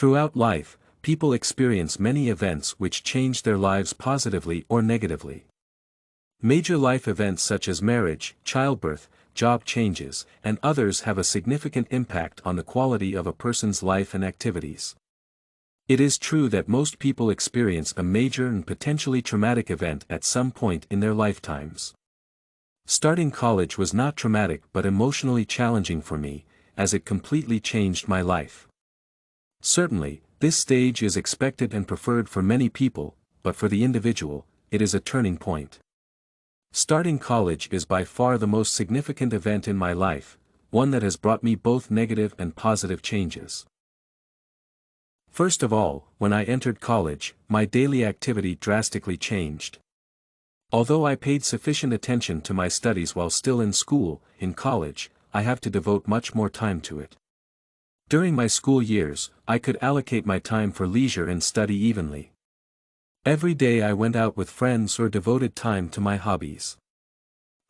Throughout life, people experience many events which change their lives positively or negatively. Major life events such as marriage, childbirth, job changes, and others have a significant impact on the quality of a person's life and activities. It is true that most people experience a major and potentially traumatic event at some point in their lifetimes. Starting college was not traumatic but emotionally challenging for me, as it completely changed my life. Certainly, this stage is expected and preferred for many people, but for the individual, it is a turning point. Starting college is by far the most significant event in my life, one that has brought me both negative and positive changes. First of all, when I entered college, my daily activity drastically changed. Although I paid sufficient attention to my studies while still in school, in college, I have to devote much more time to it. During my school years, I could allocate my time for leisure and study evenly. Every day I went out with friends or devoted time to my hobbies.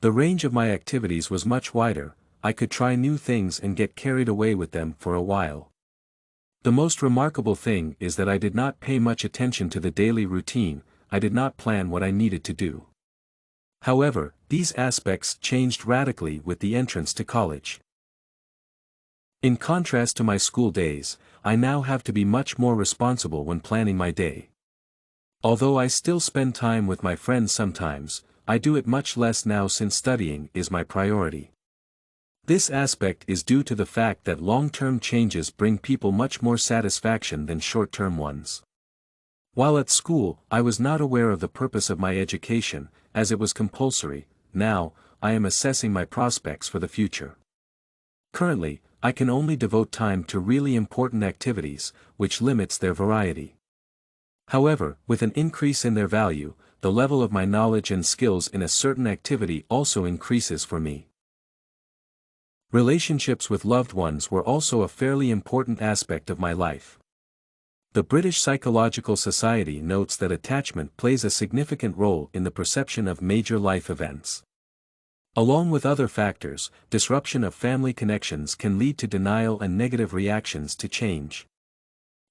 The range of my activities was much wider. I could try new things and get carried away with them for a while. The most remarkable thing is that I did not pay much attention to the daily routine. I did not plan what I needed to do. However, these aspects changed radically with the entrance to college. In contrast to my school days, I now have to be much more responsible when planning my day. Although I still spend time with my friends sometimes, I do it much less now since studying is my priority. This aspect is due to the fact that long-term changes bring people much more satisfaction than short-term ones. While at school, I was not aware of the purpose of my education, as it was compulsory. Now, I am assessing my prospects for the future. Currently, I can only devote time to really important activities, which limits their variety. However, with an increase in their value, the level of my knowledge and skills in a certain activity also increases for me. Relationships with loved ones were also a fairly important aspect of my life. The British Psychological Society notes that attachment plays a significant role in the perception of major life events. Along with other factors, disruption of family connections can lead to denial and negative reactions to change.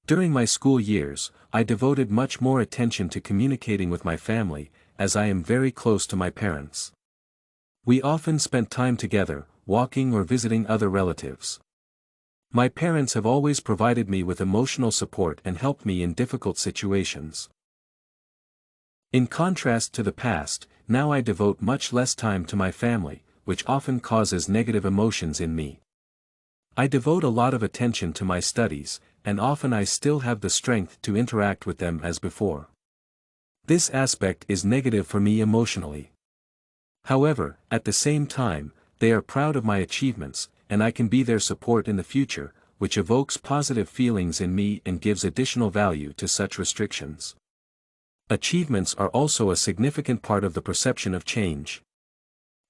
During my school years, I devoted much more attention to communicating with my family, as I am very close to my parents. We often spent time together, walking or visiting other relatives. My parents have always provided me with emotional support and helped me in difficult situations. In contrast to the past, now I devote much less time to my family, which often causes negative emotions in me. I devote a lot of attention to my studies, and often I still have the strength to interact with them as before. This aspect is negative for me emotionally. However, at the same time, they are proud of my achievements, and I can be their support in the future, which evokes positive feelings in me and gives additional value to such restrictions. Achievements are also a significant part of the perception of change.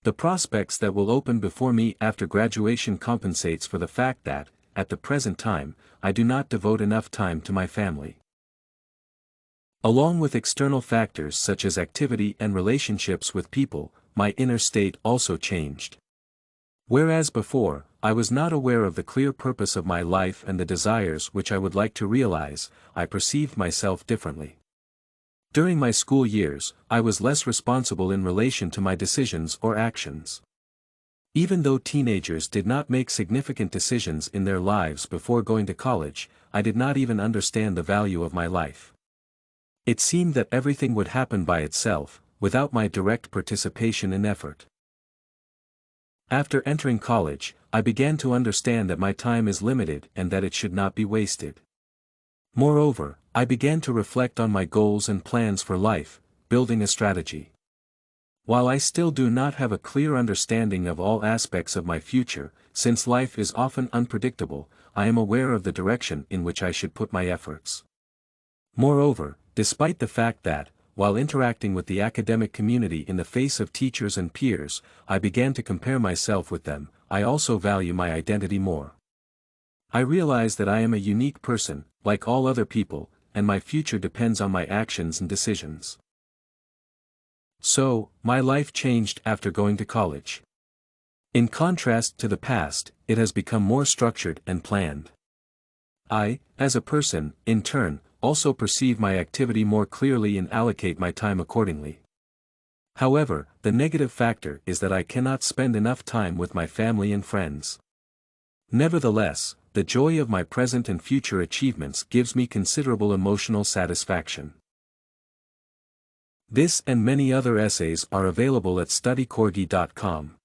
The prospects that will open before me after graduation compensates for the fact that, at the present time, I do not devote enough time to my family. Along with external factors such as activity and relationships with people, my inner state also changed. Whereas before, I was not aware of the clear purpose of my life and the desires which I would like to realize, I perceived myself differently. During my school years, I was less responsible in relation to my decisions or actions. Even though teenagers did not make significant decisions in their lives before going to college, I did not even understand the value of my life. It seemed that everything would happen by itself, without my direct participation and effort. After entering college, I began to understand that my time is limited and that it should not be wasted. Moreover, I began to reflect on my goals and plans for life, building a strategy. While I still do not have a clear understanding of all aspects of my future, since life is often unpredictable, I am aware of the direction in which I should put my efforts. Moreover, despite the fact that, while interacting with the academic community in the face of teachers and peers, I began to compare myself with them, I also value my identity more. I realize that I am a unique person, like all other people, and my future depends on my actions and decisions. So, my life changed after going to college. In contrast to the past, it has become more structured and planned. I, as a person, in turn, also perceive my activity more clearly and allocate my time accordingly. However, the negative factor is that I cannot spend enough time with my family and friends. Nevertheless, the joy of my present and future achievements gives me considerable emotional satisfaction. This and many other essays are available at studycorgi.com.